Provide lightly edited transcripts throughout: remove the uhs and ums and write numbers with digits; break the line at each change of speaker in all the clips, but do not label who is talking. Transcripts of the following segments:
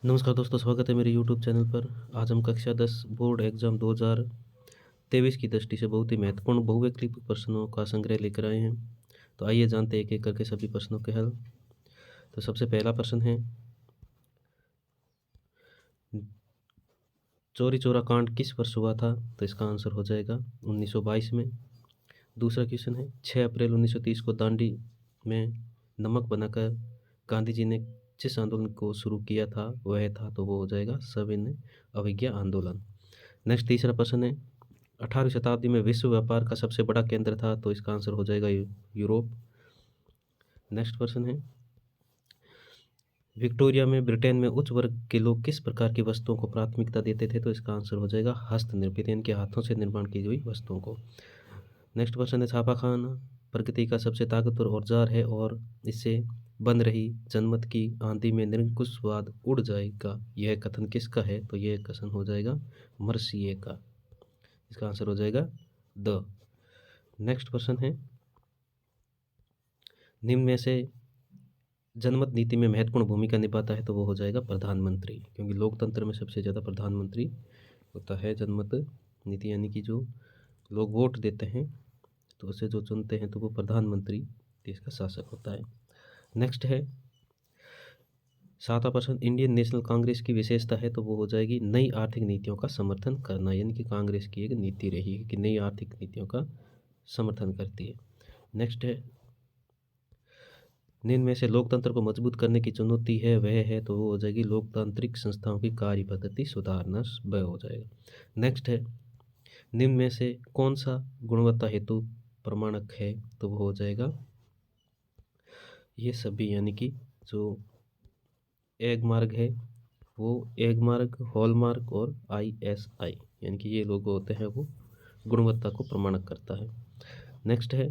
नमस्कार दोस्तों, स्वागत है मेरे यूट्यूब चैनल पर। आज हम कक्षा 10 बोर्ड एग्जाम 2023 की दृष्टि से बहुत ही महत्वपूर्ण बहुविकल्पीय प्रश्नों का संग्रह लेकर आए हैं। तो आइए जानते हैं एक-एक करके सभी प्रश्नों के हल। तो सबसे पहला प्रश्न है, चौरी चौरा कांड किस वर्ष हुआ था? तो इसका आंसर हो जाएगा 1922 में। दूसरा क्वेश्चन है, 6 अप्रैल 1930 को दांडी में नमक बनाकर गांधी जी ने जिस आंदोलन को शुरू किया था वह था, तो वो हो जाएगा सविनय अवज्ञा आंदोलन। नेक्स्ट तीसरा प्रश्न है, 18वीं शताब्दी में विश्व व्यापार का सबसे बड़ा केंद्र था, तो इसका आंसर हो जाएगा यूरोप। नेक्स्ट प्रश्न है, विक्टोरिया में ब्रिटेन में उच्च वर्ग के लोग किस प्रकार की वस्तुओं को प्राथमिकता देते थे? तो इसका आंसर हो जाएगा हस्तनिर्मित, यानी कि हाथों से निर्माण की हुई वस्तुओं को। नेक्स्ट क्वेश्चन है, छापाखाना प्रकृति का सबसे ताकतवर औजार है और इससे बन रही जनमत की आंधी में निरंकुशवाद उड़ जाएगा, यह कथन किसका है? तो यह कथन हो जाएगा मर्सिये का। इसका आंसर हो जाएगा द। नेक्स्ट प्रश्न है, निम्न में से जनमत नीति में महत्वपूर्ण भूमिका निभाता है, तो वो हो जाएगा प्रधानमंत्री, क्योंकि लोकतंत्र में सबसे ज़्यादा प्रधानमंत्री होता है। जनमत नीति यानी कि जो लोग वोट देते हैं तो उसे जो चुनते हैं तो वो प्रधानमंत्री देश का शासक होता है। नेक्स्ट है, सातवां प्रश्न, इंडियन नेशनल कांग्रेस की विशेषता है, तो वो हो जाएगी नई आर्थिक नीतियों का समर्थन करना, यानी कि कांग्रेस की एक नीति रही है कि नई आर्थिक नीतियों का समर्थन करती है। नेक्स्ट है, निम्न में से लोकतंत्र को मजबूत करने की चुनौती है वह है, तो वो हो जाएगी लोकतांत्रिक संस्थाओं की कार्य पद्धति सुधारना, वह हो जाएगा। नेक्स्ट है, निम्न में से कौन सा गुणवत्ता हेतु प्रमाणक है? तो वो हो जाएगा ये सभी, यानी कि जो एग मार्क है वो एग मार्क, हॉल मार्क और ISI, यानी कि ये लोगो होते हैं वो गुणवत्ता को प्रमाणक करता है। नेक्स्ट है,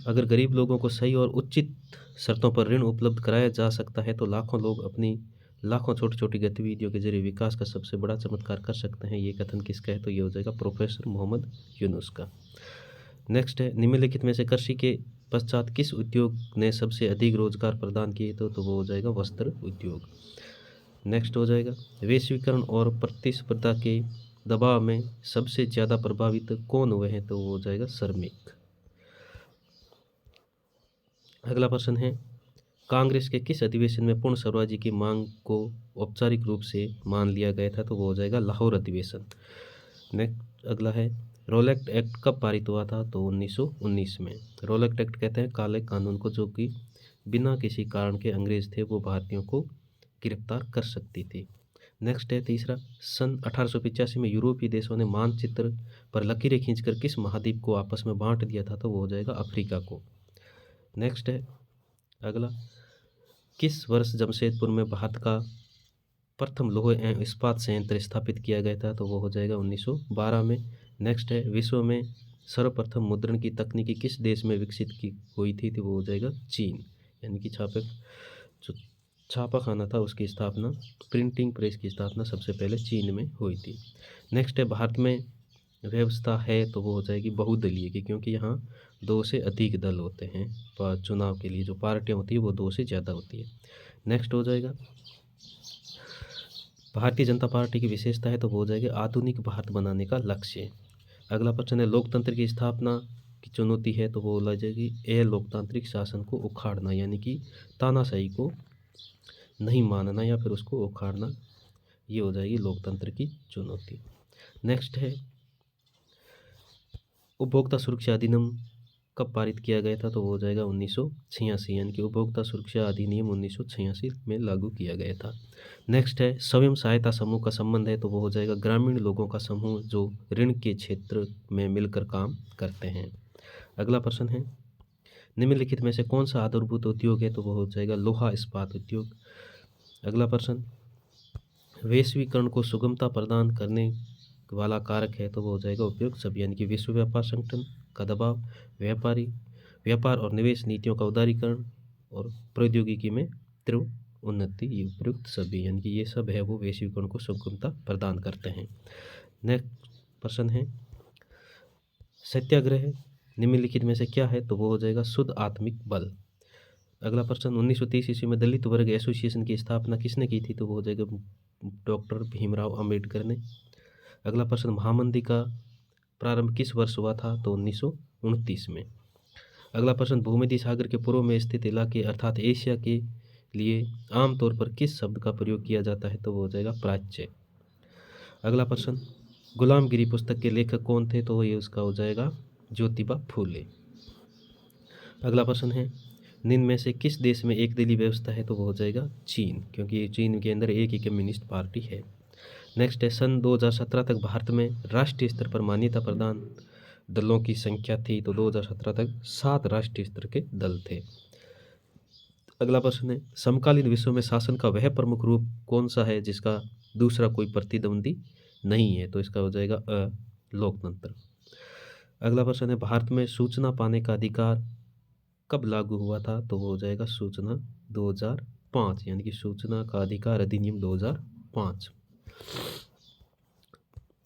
अगर गरीब लोगों को सही और उचित शर्तों पर ऋण उपलब्ध कराया जा सकता है तो लाखों लोग अपनी लाखों छोटी छोटी गतिविधियों के जरिए विकास का सबसे बड़ा चमत्कार कर सकते हैं, ये कथन किसका है? तो ये हो जाएगा प्रोफेसर मोहम्मद यूनुस का। नेक्स्ट है, निम्नलिखित में से कृषि के पश्चात किस उद्योग ने सबसे अधिक रोजगार प्रदान किए? तो वो हो जाएगा वस्त्र उद्योग। नेक्स्ट हो जाएगा, वैश्वीकरण और प्रतिस्पर्धा के दबाव में सबसे ज़्यादा प्रभावित कौन हुए हैं? तो वो हो जाएगा श्रमिक। अगला प्रश्न है, कांग्रेस के किस अधिवेशन में पूर्ण स्वराज्य की मांग को औपचारिक रूप से मान लिया गया था? तो वो हो जाएगा लाहौर अधिवेशन। नेक्स्ट अगला है, रोलेक्ट एक्ट कब पारित हुआ था? तो 1919 में। रोलेक्ट एक्ट कहते हैं काले कानून को, जो कि बिना किसी कारण के अंग्रेज थे वो भारतीयों को गिरफ्तार कर सकती थी। नेक्स्ट है तीसरा, सन 1885 में यूरोपीय देशों ने मानचित्र पर लकीरें खींचकर किस महाद्वीप को आपस में बांट दिया था? तो वो हो जाएगा अफ्रीका को। नेक्स्ट है अगला, किस वर्ष जमशेदपुर में भारत का प्रथम लौह एवं इस्पात संयंत्र स्थापित किया गया था? तो वो हो जाएगा 1912 में। नेक्स्ट है, विश्व में सर्वप्रथम मुद्रण की तकनीकी किस देश में विकसित की हुई थी? तो वो हो जाएगा चीन, यानी कि जो छापा खाना था उसकी स्थापना, प्रिंटिंग प्रेस की स्थापना सबसे पहले चीन में हुई थी। नेक्स्ट है, भारत में व्यवस्था है, तो वो हो जाएगी बहुदलीय की, क्योंकि यहाँ 2 से अधिक दल होते हैं। चुनाव के लिए जो पार्टियाँ होती है वो 2 से ज़्यादा होती है। नेक्स्ट हो जाएगा, भारतीय जनता पार्टी की विशेषता है, तो वो हो जाएगी आधुनिक भारत बनाने का लक्ष्य। अगला प्रश्न है, लोकतंत्र की स्थापना की चुनौती है, तो वो हो जाएगी यह लोकतांत्रिक शासन को उखाड़ना, यानी कि तानाशाही को नहीं मानना या फिर उसको उखाड़ना, ये हो जाएगी लोकतंत्र की चुनौती। नेक्स्ट है, उपभोक्ता सुरक्षा अधिनियम कब पारित किया गया था? तो वो हो जाएगा 1986, यानी कि उपभोक्ता सुरक्षा अधिनियम 1986 में लागू किया गया था। नेक्स्ट है, स्वयं सहायता समूह का संबंध है, तो वो हो जाएगा ग्रामीण लोगों का समूह जो ऋण के क्षेत्र में मिलकर काम करते हैं। अगला प्रश्न है, निम्नलिखित में से कौन सा आधारभूत उद्योग है? तो वो हो जाएगा लोहा इस्पात उद्योग। अगला प्रश्न, वैश्वीकरण को सुगमता प्रदान करने वाला कारक है, तो वो हो जाएगा उपयोग सब, यानी कि विश्व व्यापार संगठन का दबाव, व्यापार और निवेश नीतियों का उदारीकरण और प्रौद्योगिकी में तीव्र उन्नति, ये उपयुक्त सभी, यानी कि ये सब है वो वैश्वीकरण को सुगमता प्रदान करते हैं। नेक्स्ट प्रश्न है, सत्याग्रह निम्नलिखित में से क्या है? तो वो हो जाएगा शुद्ध आत्मिक बल। अगला प्रश्न, 1930 ईस्वी में दलित वर्ग एसोसिएशन की स्थापना किसने की थी? तो वो हो जाएगा डॉक्टर भीमराव अंबेडकर ने। अगला प्रश्न, महामंदी का प्रारंभ किस वर्ष हुआ था? तो 1929 में। अगला प्रश्न, भूमध्य सागर के पूर्व में स्थित इलाके अर्थात एशिया के लिए आमतौर पर किस शब्द का प्रयोग किया जाता है? तो वो हो जाएगा प्राच्य। अगला प्रश्न, गुलामगिरी पुस्तक के लेखक कौन थे? तो ये उसका हो जाएगा ज्योतिबा फूले। अगला प्रश्न है, निम्न में से किस देश में एक दलीय व्यवस्था है? तो वो हो जाएगा चीन, क्योंकि चीन के अंदर एक ही कम्युनिस्ट पार्टी है। नेक्स्ट है, सन 2017 तक भारत में राष्ट्रीय स्तर पर मान्यता प्रदान दलों की संख्या थी? तो 2017 तक 7 राष्ट्रीय स्तर के दल थे। अगला प्रश्न है, समकालीन विश्व में शासन का वह प्रमुख रूप कौन सा है जिसका दूसरा कोई प्रतिद्वंदी नहीं है? तो इसका हो जाएगा लोकतंत्र। अगला प्रश्न है, भारत में सूचना पाने का अधिकार कब लागू हुआ था? तो वो हो जाएगा सूचना 2005, यानी कि सूचना का अधिकार अधिनियम 2005।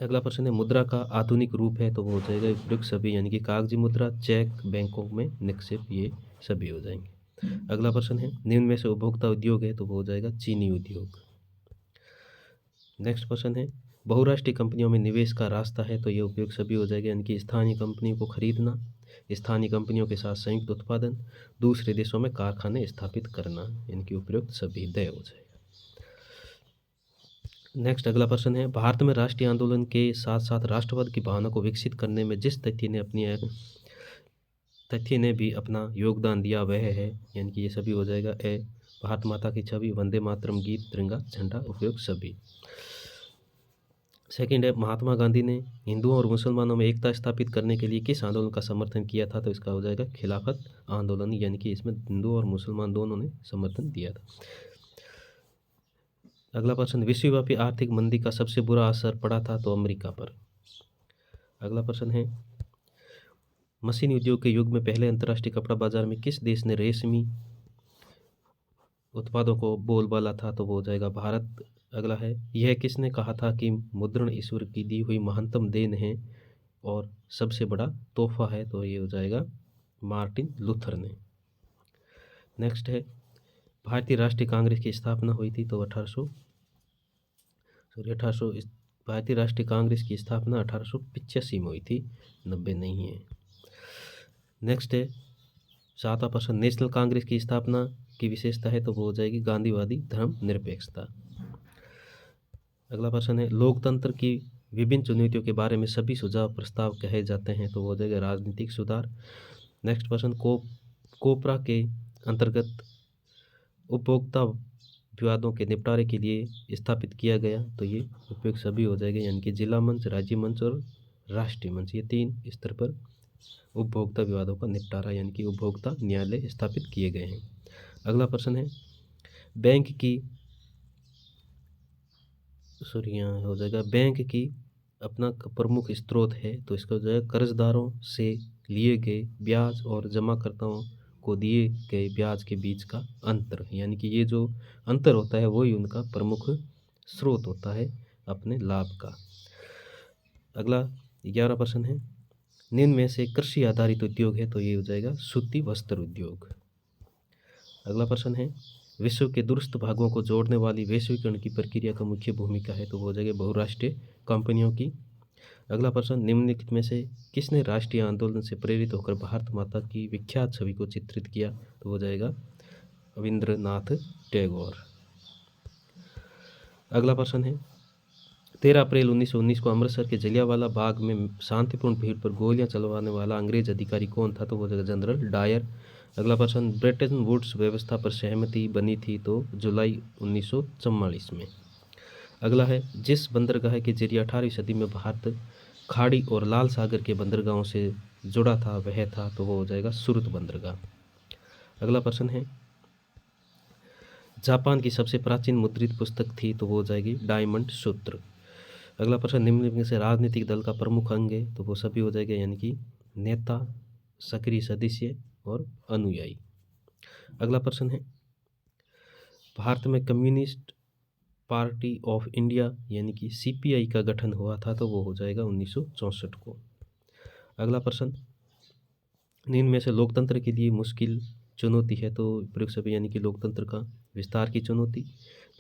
अगला प्रश्न है, मुद्रा का आधुनिक रूप है? तो वो हो जाएगा उपयुक्त सभी, यानी कि कागजी मुद्रा, चेक, बैंकों में निक्षेप, ये सभी हो जाएंगे। अगला प्रश्न है, निम्न में से उपभोक्ता उद्योग है? तो वो हो जाएगा चीनी उद्योग। नेक्स्ट प्रश्न है, बहुराष्ट्रीय कंपनियों में निवेश का रास्ता है? तो ये उपयोग सभी हो जाएगा, यानी कि स्थानीय कंपनियों को खरीदना, स्थानीय कंपनियों के साथ संयुक्त उत्पादन, दूसरे देशों में कारखाने स्थापित करना, इनकी उपयुक्त सभी दय हो जाएगा। नेक्स्ट अगला प्रश्न है, भारत में राष्ट्रीय आंदोलन के साथ साथ राष्ट्रवाद की भावना को विकसित करने में जिस तथ्य ने भी अपना योगदान दिया वह है, यानी कि ये सभी हो जाएगा भारत माता की छवि, वंदे मातरम गीत, तिरंगा झंडा, उपयोग सभी। सेकंड है, महात्मा गांधी ने हिंदुओं और मुसलमानों में एकता स्थापित करने के लिए किस आंदोलन का समर्थन किया था? तो इसका हो जाएगा खिलाफत आंदोलन, यानी कि इसमें हिंदू और मुसलमान दोनों ने समर्थन दिया था। अगला प्रश्न, विश्वव्यापी आर्थिक मंदी का सबसे बुरा असर पड़ा था? तो अमेरिका पर। अगला प्रश्न है, मशीन उद्योग के युग में पहले अंतर्राष्ट्रीय कपड़ा बाजार में किस देश ने रेशमी उत्पादों को बोलबाला था? तो वो हो जाएगा भारत। अगला है, यह किसने कहा था कि मुद्रण ईश्वर की दी हुई महत्तम देन है और सबसे बड़ा तोहफा है? तो ये हो जाएगा मार्टिन लूथर ने। नेक्स्ट है, भारतीय राष्ट्रीय कांग्रेस की स्थापना हुई थी? तो 1800 भारतीय राष्ट्रीय कांग्रेस की स्थापना 1885 में हुई थी, 90 नहीं है। नेक्स्ट है, सातवां प्रश्न, नेशनल कांग्रेस की स्थापना की विशेषता है? तो वो हो जाएगी गांधीवादी धर्मनिरपेक्षता। अगला प्रश्न है, लोकतंत्र की विभिन्न चुनौतियों के बारे में सभी सुझाव प्रस्ताव कहे जाते हैं? तो वो हो जाएगा राजनीतिक सुधार। नेक्स्ट प्रश्न, कोपरा के अंतर्गत उपभोक्ता विवादों के निपटारे के लिए स्थापित किया गया? तो ये उपयोग सभी हो जाएगा, यानी कि जिला मंच, राज्य मंच और राष्ट्रीय मंच, ये 3 स्तर पर उपभोक्ता विवादों का निपटारा, यानी कि उपभोक्ता न्यायालय स्थापित किए गए हैं। अगला प्रश्न है, बैंक की अपना प्रमुख स्रोत है? तो इसका हो जाएगा कर्जदारों से लिए गए ब्याज और जमाकर्ताओं को दिए गए ब्याज के बीच का अंतर, यानी कि ये जो अंतर होता है वही उनका प्रमुख स्रोत होता है अपने लाभ का। अगला 11 प्रश्न है, निम्न में से कृषि आधारित उद्योग है? तो ये हो जाएगा सूती वस्त्र उद्योग। अगला प्रश्न है, विश्व के दूरस्थ भागों को जोड़ने वाली वैश्वीकरण की प्रक्रिया का मुख्य भूमिका है? तो वो हो जाएगा बहुराष्ट्रीय कंपनियों की। अगला प्रश्न, निम्नलिखित में से किसने राष्ट्रीय आंदोलन से प्रेरित होकर भारत माता की विख्यात छवि को चित्रित किया? तो हो जाएगा रविंद्रनाथ टैगोर। अगला प्रश्न है, 13 अप्रैल 1919 को अमृतसर के जलियांवाला बाग में शांतिपूर्ण भीड़ पर गोलियां चलवाने वाला अंग्रेज अधिकारी कौन था? तो वो जगह जनरल डायर। अगला प्रश्न, ब्रेटन वुड्स व्यवस्था पर सहमति बनी थी? तो जुलाई 1944 में। अगला है, जिस बंदरगाह के जरिए 18वीं सदी में भारत खाड़ी और लाल सागर के बंदरगाहों से जुड़ा था वह था? तो वो हो जाएगा सूरत बंदरगाह। अगला प्रश्न है, जापान की सबसे प्राचीन मुद्रित पुस्तक थी? तो वो हो जाएगी डायमंड सूत्र। अगला प्रश्न, निम्नलिखित में से राजनीतिक दल का प्रमुख अंग है? तो वो सभी हो जाएगा, यानी कि नेता, सक्रिय सदस्य और अनुयायी। अगला प्रश्न है, भारत में कम्युनिस्ट पार्टी ऑफ इंडिया यानी कि सीपीआई का गठन हुआ था? तो वो हो जाएगा 1964 को। अगला प्रश्न, निम्न में से लोकतंत्र के लिए मुश्किल चुनौती है तो उपयुक्त सभी यानी कि लोकतंत्र का विस्तार की चुनौती,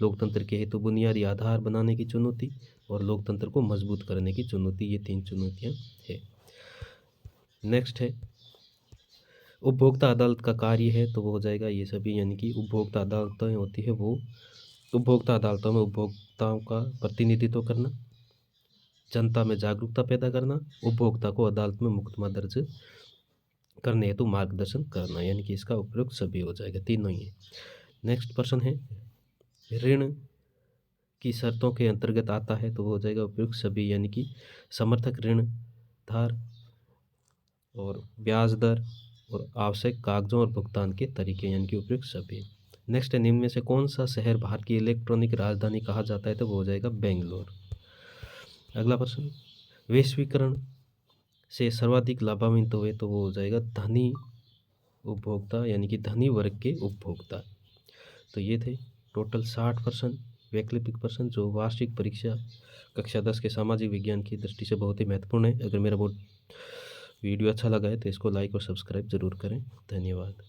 लोकतंत्र के हेतु बुनियादी आधार बनाने की चुनौती और लोकतंत्र को मजबूत करने की चुनौती, ये 3 चुनौतियाँ हैं। नेक्स्ट है उपभोक्ता अदालत का कार्य है तो वो हो जाएगा ये सभी यानी कि उपभोक्ता अदालतें होती है वो उपभोक्ता अदालतों में उपभोक्ताओं का प्रतिनिधित्व करना, जनता में जागरूकता पैदा करना, उपभोक्ता को अदालत में मुकदमा दर्ज करने हेतु मार्गदर्शन करना, यानी कि इसका उपयोग सभी हो जाएगा, तीनों ही है। नेक्स्ट प्रश्न है ऋण की शर्तों के अंतर्गत आता है तो वो हो जाएगा उपयुक्त सभी यानी कि समर्थक ऋण धार और ब्याज दर और आवश्यक कागजों और भुगतान के तरीके यानी कि उपयुक्त सभी। नेक्स्ट है निम्न में से कौन सा शहर भारत की इलेक्ट्रॉनिक राजधानी कहा जाता है तो वो हो जाएगा बेंगलोर। अगला प्रश्न वैश्वीकरण से सर्वाधिक लाभान्वित हुए तो वो हो जाएगा धनी उपभोक्ता यानी कि धनी वर्ग के उपभोक्ता। तो ये थे टोटल 60 प्रश्न वैकल्पिक प्रश्न जो वार्षिक परीक्षा कक्षा 10 के सामाजिक विज्ञान की दृष्टि से बहुत ही महत्वपूर्ण है। अगर मेरा वीडियो अच्छा लगा है तो इसको लाइक और सब्सक्राइब जरूर करें। धन्यवाद।